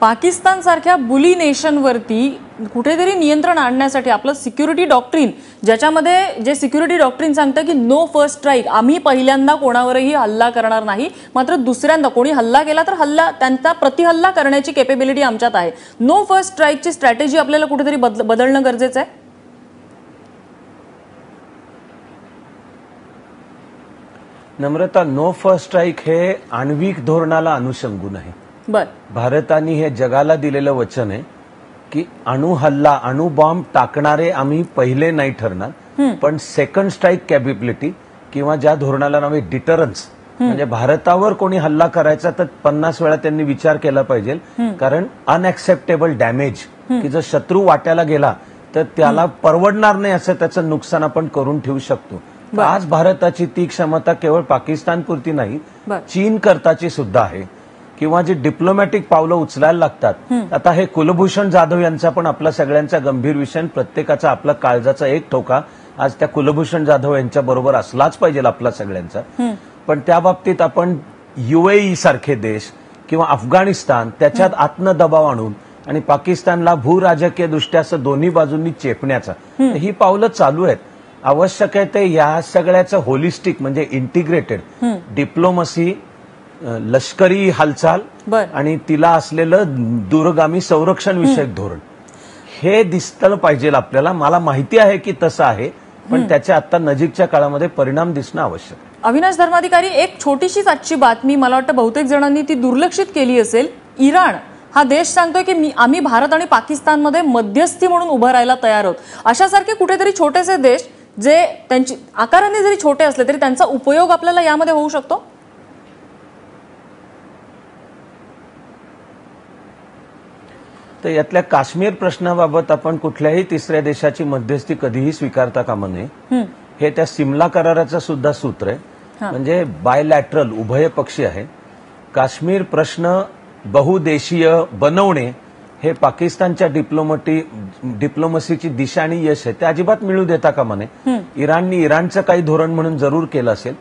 Speaker 1: पाकिस्तान सारख्या बुली नेशनवरती कुठेतरी नियंत्रण आणण्यासाठी आपलं सिक्युरिटी डॉक्ट्रीन, ज्याच्यामध्ये जे सिक्युरिटी डॉक्ट्रीन सांगतं की नो फर्स्ट स्ट्राईक, आम्ही पहिल्यांदा कोणावरही हल्ला करणार नाही, मात्र दुसऱ्यांदा कोणी हल्ला केला तर त्यांचा प्रतिहल्ला करण्याची कॅपेबिलिटी आमच्यात आहे. नो फर्स्ट स्ट्राईकची स्ट्रॅटेजी आपल्याला कुठेतरी बदलणं गरजेचं आहे.
Speaker 5: नम्रता, नो फर्स्ट स्ट्राईक हे आण्विक धोरणाला अनुषंगून आहे. भारताने हे जगाला दिलेलं वचन आहे की अणुहल्ला, अणुबॉम्ब टाकणारे आम्ही पहिले नाही ठरणार, पण सेकंड स्ट्राईक कॅपेबिलिटी किंवा ज्या धोरणाला नाव आहे डिटरन्स, म्हणजे भारतावर कोणी हल्ला करायचा तर 50 वेळा त्यांनी विचार केला पाहिजे. कारण अनएक्सेप्टेबल डॅमेज की जर शत्रू वाट्याला गेला तर त्याला परवडणार नाही असं त्याचं नुकसान आपण करून ठेवू शकतो. आज भारताची ती क्षमता केवळ पाकिस्तानपुरती नाही, चीन करताची सुद्धा आहे. किंवा जी डिप्लोमॅटिक पावलं उचलायला लागतात. आता हे कुलभूषण जाधव यांचा पण आपला सगळ्यांचा गंभीर विषय, प्रत्येकाचा आपला काळजाचा एक ठोका आज त्या कुलभूषण जाधव यांच्या बरोबर असलाच पाहिजे आपला सगळ्यांचा. पण त्या बाबतीत आपण UAE सारखे देश किंवा अफगाणिस्तान त्याच्यात आत्मदबाव आणून आणि पाकिस्तानला भूराजकीय दृष्ट्या असं दोन्ही बाजूंनी चेपण्याचा ही पावलं चालू आहेत. आवश्यक आहे ते या सगळ्याचं होलिस्टिक म्हणजे इंटिग्रेटेड डिप्लोमसी, लष्करी हालचाल आणि तिला असलेलं दूरगामी संरक्षण विषयक धोरण हे दिसलं पाहिजे आपल्याला. मला माहिती आहे की तसं आहे, पण त्याच्या आता नजीकच्या काळामध्ये परिणाम दिसणं आवश्यक.
Speaker 1: अविनाश धर्माधिकारी, एक छोटीशीच आजची बातमी, मला वाटतं बहुतेक जणांनी ती दुर्लक्षित केली असेल. इराण हा देश सांगतोय की आम्ही भारत आणि पाकिस्तानमध्ये मध्यस्थी म्हणून उभं राहायला तयार आहोत. अशासारखे कुठेतरी छोटेसे देश जे त्यांची आकाराने जरी छोटे असले तरी त्यांचा उपयोग आपल्याला यामध्ये होऊ शकतो.
Speaker 5: तर यातल्या काश्मीर प्रश्नाबाबत आपण कुठल्याही तिसऱ्या देशाची मध्यस्थी कधीही स्वीकारता कामा नये. हे त्या सिमला कराराचं सुद्धा सूत्र आहे. म्हणजे बायलॅटरल, उभयपक्षी आहे. काश्मीर प्रश्न बहुदेशीय बनवणे हे पाकिस्तानच्या डिप्लोमसीची दिशा आणि यश आहे. ते अजिबात मिळू देता कामा नये. इराणनी इराणचं काही धोरण म्हणून जरूर केलं असेल.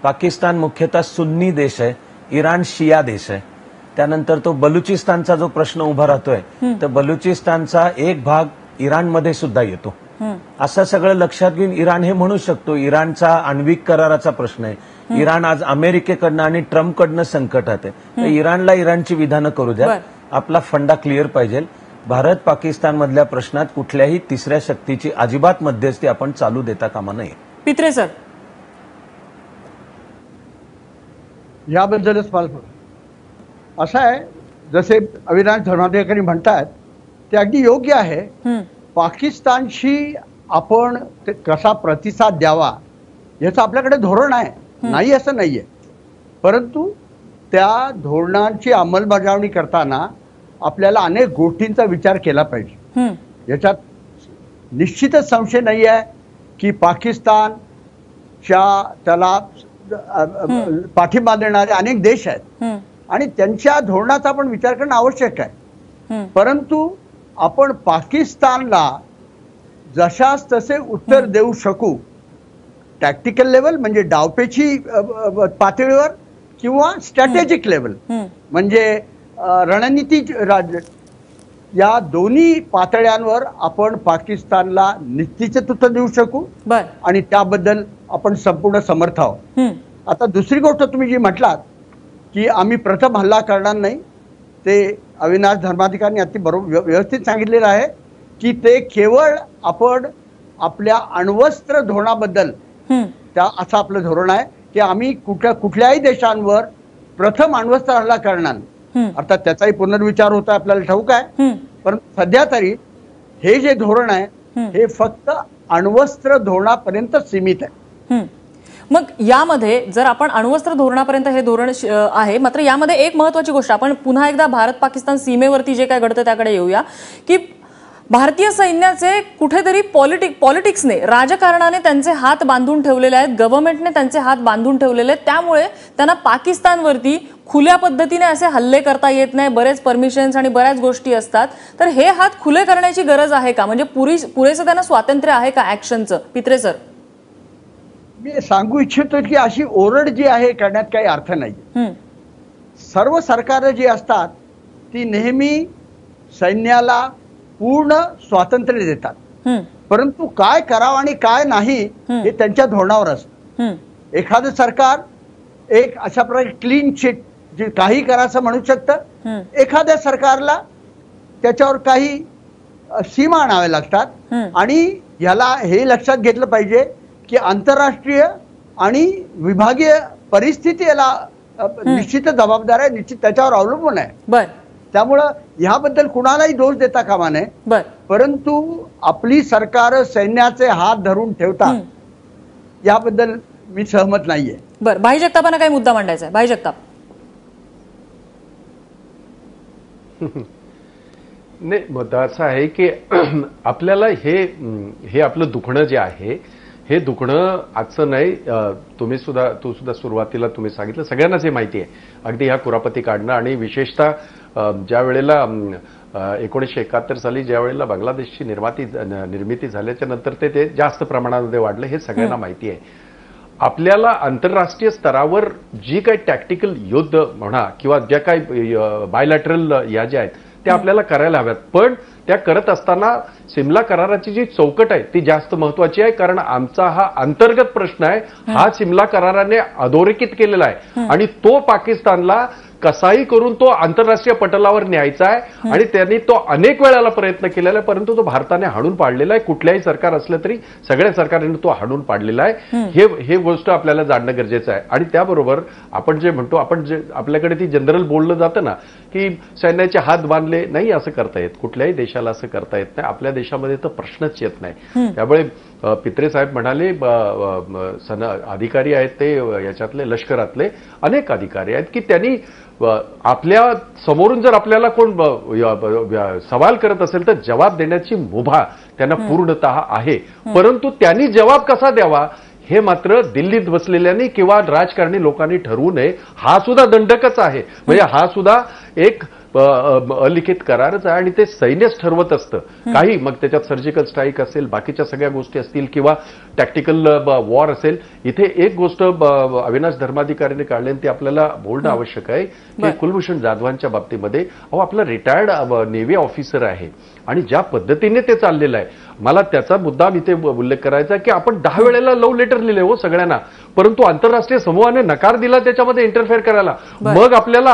Speaker 5: पाकिस्तान मुख्यतः सुन्नी देश आहे, इराण शिया देश आहे. त्यानंतर तो बलुचिस्तानचा जो प्रश्न उभा राहतोय तर बलुचिस्तानचा एक भाग इराणमध्ये सुद्धा येतो. असं सगळं लक्षात घेऊन इराण हे म्हणू शकतो इराणचा आण्विक कराराचा प्रश्न आहे. इराण आज अमेरिकेकडनं आणि ट्रम्पकडनं संकटात आहे. तर इराणला इराणची विधानं करू द्या. आपला फंडा क्लिअर पाहिजे. भारत पाकिस्तान मधल्या प्रश्नात कुठल्याही तिसऱ्या शक्तीची अजिबात मध्यस्थी आपण चालू देता कामा नये.
Speaker 1: पित्रे सर,
Speaker 2: याबद्दलच मला असं आहे, जसे अविनाश धर्माधिकारी म्हणतात ते अगदी योग्य आहे. पाकिस्तानशी आपण कसा प्रतिसाद द्यावा याचं आपल्याकडे धोरण आहे, नाही असं नाहीये. परंतु त्या धोरणांची अंमलबजावणी करताना आपल्याला अनेक गोष्टींचा विचार केला पाहिजे. याच्यात निश्चितच संशय नाही आहे की पाकिस्तानच्या त्याला पाठिंबा देणारे अनेक देश आहेत आणि त्यांच्या धोरणाचा आपण विचार करणं आवश्यक आहे. परंतु आपण पाकिस्तानला जशास तसे उत्तर देऊ शकू, टॅक्टिकल लेवल म्हणजे डावपेची पातळीवर किंवा स्ट्रॅटेजिक लेवल म्हणजे रणनीती, या दोन्ही पातळ्यांवर आपण पाकिस्तानला निश्चितच उत्तर देऊ शकू आणि त्याबद्दल आपण संपूर्ण समर्थ आहोत. आता दुसरी गोष्ट तुम्ही जी म्हटलात की आम्ही प्रथम हल्ला करणार नाही, ते अविनाश धर्माधिकाऱ्यांनी अति बरोबर व्यवस्थित सांगितलेलं आहे की ते केवळ आपण आपल्या अण्वस्त्र धोरणाबद्दल त्या असं आपलं धोरण आहे की आम्ही कुठल्याही देशांवर प्रथम अण्वस्त्र हल्ला करणार. अर्थात त्याचाही पुनर्विचार होता आपल्याला ठाऊक आहे. पण सध्या तरी हे जे धोरण आहे हे फक्त अण्वस्त्र धोरणापर्यंत सीमित आहे.
Speaker 1: मग यामध्ये जर आपण अण्वस्त्र धोरणापर्यंत हे धोरण आहे, मात्र यामध्ये एक महत्वाची गोष्ट, आपण पुन्हा एकदा भारत पाकिस्तान सीमेवरती जे काय घडतं त्याकडे येऊया, की भारतीय सैन्याचे कुठेतरी पॉलिटिक्सने, राजकारणाने त्यांचे हात बांधून ठेवलेले आहेत, गव्हर्नमेंटने त्यांचे हात बांधून ठेवलेले आहेत. त्यामुळे त्यांना पाकिस्तानवरती खुल्या पद्धतीने असे हल्ले करता येत नाही. बरेच परमिशन्स आणि बऱ्याच गोष्टी असतात. तर हे हात खुले करण्याची गरज आहे का? म्हणजे पुरेसं त्यांना स्वातंत्र्य आहे का ऍक्शनचं? पित्रे सर,
Speaker 2: मी सांगू इच्छितो की अशी ओरड जी आहे करण्यात काही अर्थ नाही. सर्व सरकार जी असतात ती नेहमी सैन्याला पूर्ण स्वातंत्र्य देतात, परंतु काय करावं आणि काय नाही हे त्यांच्या धोरणावर असतं. एखादं सरकार एक अशा प्रकारे क्लीन चिट जे काही करायचं म्हणू शकतं, एखाद्या सरकारला त्याच्यावर काही सीमा आणाव्या लागतात. आणि याला हे लक्षात घेतलं पाहिजे की आंतरराष्ट्रीय आणि विभागीय परिस्थिती याला निश्चित जबाबदार आहे, निश्चित त्याच्यावर अवलंबून आहे. त्यामुळं ह्याबद्दल कुणालाही दोष देता कामा नये, परंतु आपली सरकार सैन्याचे हात धरून ठेवतात याबद्दल मी सहमत नाहीये.
Speaker 1: बरं, भाई जगतापांना काही मुद्दा मांडायचा आहे? भाई जगताप.
Speaker 3: नाही, मुद्दा असा आहे की आपल्याला हे आपलं दुखणं जे आहे हे दुखणं आजचं नाही. तू सुद्धा सुरुवातीला तुम्ही सांगितलं, सगळ्यांनाच हे माहिती आहे. अगदी ह्या कुरापती काढणं आणि विशेषतः ज्या वेळेला 1971 साली ज्या वेळेला बांगलादेशची निर्मिती झाल्याच्या नंतर ते जास्त प्रमाणामध्ये वाढलं, हे सगळ्यांना माहिती आहे. आपल्याला आंतरराष्ट्रीय स्तरावर जी काही टॅक्टिकल युद्ध म्हणा किंवा ज्या काही बायलॅटरल या ज्या आहेत त्या आपल्याला करायला हव्यात, पण त्या करत असताना सिमला कराराची जी चौकट आहे ती जास्त महत्वाची आहे. कारण आमचा हा अंतर्गत प्रश्न आहे, हा सिमला कराराने अधोरेखित केलेला आहे आणि तो पाकिस्तानला कसाही करून तो आंतरराष्ट्रीय पटलावर न्यायचा आहे. आणि त्यांनी तो अनेक वेळेला प्रयत्न केलेला आहे, परंतु तो भारताने हाणून पाडलेला आहे. कुठल्याही सरकार असलं तरी सगळ्या सरकारने तो हाणून पाडलेला आहे. हे गोष्ट आपल्याला जाणणं गरजेचं आहे. आणि त्याबरोबर आपण जे म्हणतो, आपल्याकडे ती जनरल बोललं जातं ना की सैन्याचे हात बांधले नाही, असं करता येत, कुठल्याही देशाला असं करता येत नाही. आपल्या देशामध्ये तर प्रश्नच येत नाही. त्यामुळे पित्रे साहेब म्हणाले, अधिकारी आहेत ते याच्यातले लष्करातले अनेक अधिकारी आहेत की त्यांनी आपल्या समोरून जर आपल्याला कोण सवाल करत असेल तर जवाब देण्याची मुभा त्यांना पूर्णतः आहे. परंतु त्यांनी जवाब कसा द्यावा हे मात्र दिल्लीत बसलेल्यांनी किंवा राजकारणी लोकांनी ठरवू नये. हा सुद्धा दंडकच आहे, म्हणजे हा सुद्धा एक अलिखित करारच आहे आणि ते सैन्यच ठरवत असतं. काही मग त्याच्यात सर्जिकल स्ट्राईक असेल, बाकीच्या सगळ्या गोष्टी असतील किंवा टॅक्टिकल वॉर असेल. इथे एक गोष्ट अविनाश धर्माधिकारीने काढली आणि ती आपल्याला बोलणं आवश्यक आहे की कुलभूषण जाधवांच्या बाबतीमध्ये आपला रिटायर्ड नेव्ही ऑफिसर आहे आणि ज्या पद्धतीने ते चाललेलं आहे, मला त्याचा मुद्दा इथे उल्लेख करायचा की आपण 10 वेळेला लव्ह लेटर लिहिले हो सगळ्यांना, परंतु आंतरराष्ट्रीय समूहाने नकार दिला त्याच्यामध्ये इंटरफेअर करायला. मग आपल्याला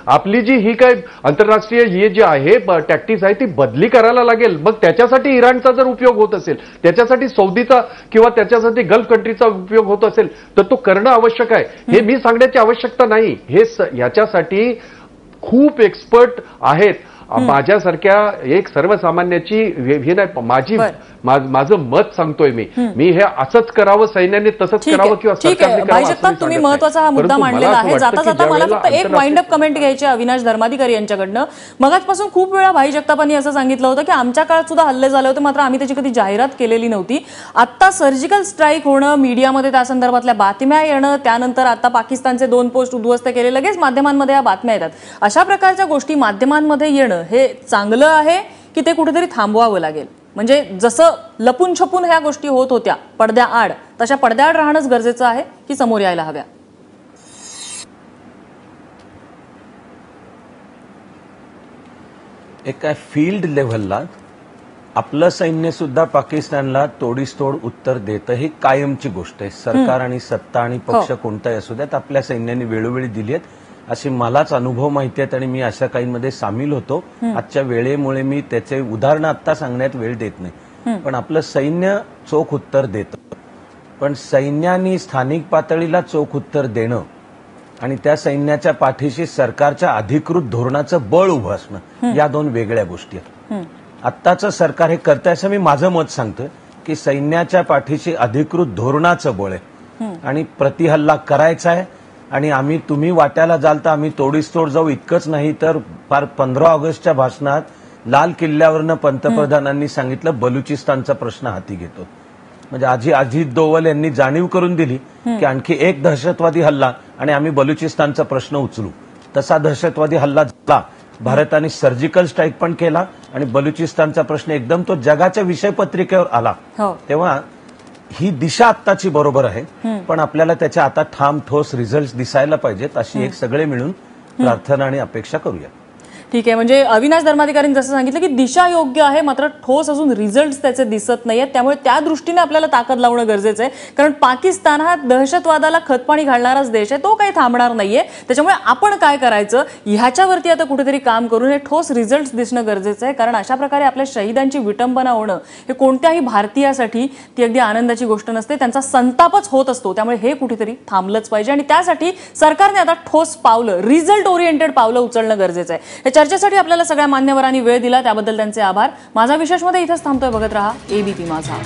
Speaker 3: आपली जी ही काय आंतरराष्ट्रीय हे जे आहे टॅक्टिक्स आहे ती बदली करायला लागेल. मग त्याच्यासाठी इराणचा जर उपयोग होत असेल, त्याच्यासाठी सौदीचा किंवा त्याच्यासाठी गल्फ कंट्रीचा उपयोग होत असेल तर तो करणं आवश्यक आहे. हे मी सांगण्याची आवश्यकता नाही, हे याच्यासाठी खूप एक्सपर्ट आहेत. माझ्यासारख्या एक सर्वसामान्याची हे नाही, माझं मत सांगतोय मी हे असंच करावं, सैन्याने तसंच करावं किंवा सरकारने करावं.
Speaker 1: तुम्ही महत्वाचा हा मुद्दा मांडलेला आहे. जाता जाता मला फक्त एक वाइंड अप कमेंट घ्यायची अविनाश धर्माधिकारी यांच्याकडनं. मगाचपासून खूप वेळा भाई जगतापांनी असं सांगितलं होतं की आमच्या काळात सुद्धा हल्ले झाले होते, मात्र आम्ही त्याची कधी जाहिरात केलेली नव्हती. आता सर्जिकल स्ट्राईक होणं, मीडियामध्ये त्या संदर्भातल्या बातम्या येणं, त्यानंतर आता पाकिस्तानचे 2 पोस्ट उद्ध्वस्त केले, लगेच माध्यमांमध्ये या बातम्या येतात. अशा प्रकारच्या गोष्टी माध्यमांमध्ये येणं हे चांगलं आहे की ते कुठेतरी थांबवावं लागेल? म्हणजे जसं लपून छपून ह्या गोष्टी होत होत्या पडद्याआड, तशा पडद्याआड राहणंच गरजेचं आहे की समोर यायला हव्या?
Speaker 5: एका फील्ड लेव्हलला आपलं सैन्य सुद्धा पाकिस्तानला तोडीसतोड उत्तर देतं, ही कायमची गोष्ट आहे. सरकार आणि सत्ता आणि पक्ष कोणताही असू द्यात, आपल्या सैन्याने वेळोवेळी दिली आहेत असे मलाच अनुभव माहिती आहेत आणि मी अशा काहींमध्ये सामील होतो. आजच्या वेळेमुळे मी त्याचे उदाहरणं आत्ता सांगण्यात वेळ देत नाही, पण आपलं सैन्य चोख उत्तर देतं. पण सैन्याने स्थानिक पातळीला चोख उत्तर देणं आणि त्या सैन्याच्या पाठीशी सरकारच्या अधिकृत धोरणाचं बळ उभं असणं, या 2 वेगळ्या गोष्टी आहेत. आत्ताचं सरकार हे करतंय असं मी माझं मत सांगतोय की सैन्याच्या पाठीशी अधिकृत धोरणाचं बळ आहे आणि प्रतिहल्ला करायचा आहे आणि तुम्ही वाट्याला जाल तर आम्ही तोडीस-तोड जाऊ इतकंच नाही तर फार 15 ऑगस्टच्या भाषणात लाल किल्ल्यावरनं पंतप्रधानांनी सांगितलं बलुचिस्तानचा प्रश्न हाती घेतो. म्हणजे आजी अजित डोवल यांनी जाणीव करून दिली की आणखी एक दहशतवादी हल्ला आणि आम्ही बलुचिस्तानचा प्रश्न उचलू. तसा दहशतवादी हल्ला झाला. भारताने सर्जिकल स्ट्राईक पण केला आणि बलुचिस्तानचा प्रश्न एकदम तो जगाच्या विषयपत्रिकेवर आला. तेव्हा ही दिशा आत्ताची बरोबर आहे पण आपल्याला त्याच्या आता ठाम ठोस रिझल्ट दिसायला पाहिजेत अशी एक सगळे मिळून प्रार्थना आणि अपेक्षा करूया.
Speaker 1: ठीक आहे. म्हणजे अविनाश धर्माधिकारींनी जसं सांगितलं की दिशा योग्य आहे मात्र ठोस अजून रिझल्ट त्याचे दिसत नाहीयेत. त्यामुळे त्या दृष्टीने आपल्याला ताकद लावणं गरजेचं आहे कारण पाकिस्तान हा दहशतवादाला खतपाणी घालणाराच देश आहे. तो काही थांबणार नाहीये. त्याच्यामुळे आपण काय करायचं ह्याच्यावरती आता कुठेतरी काम करून हे ठोस रिझल्ट दिसणं गरजेचं आहे कारण अशा प्रकारे आपल्या शहीदांची विटंबना होणं हे कोणत्याही भारतीयासाठी ती अगदी आनंदाची गोष्ट नसते. त्यांचा संतापच होत असतो. त्यामुळे हे कुठेतरी थांबलंच पाहिजे आणि त्यासाठी सरकारने आता ठोस पावलं रिझल्ट ओरिएंटेड पावलं उचलणं गरजेचं आहे. चर्चेसाठी आपल्याला सगळ्या मान्यवरांनी वेळ दिला त्याबद्दल त्यांचे आभार. माझा विशेषमध्ये इथेच थांबतोय. बघत रहा एबीपी माझा.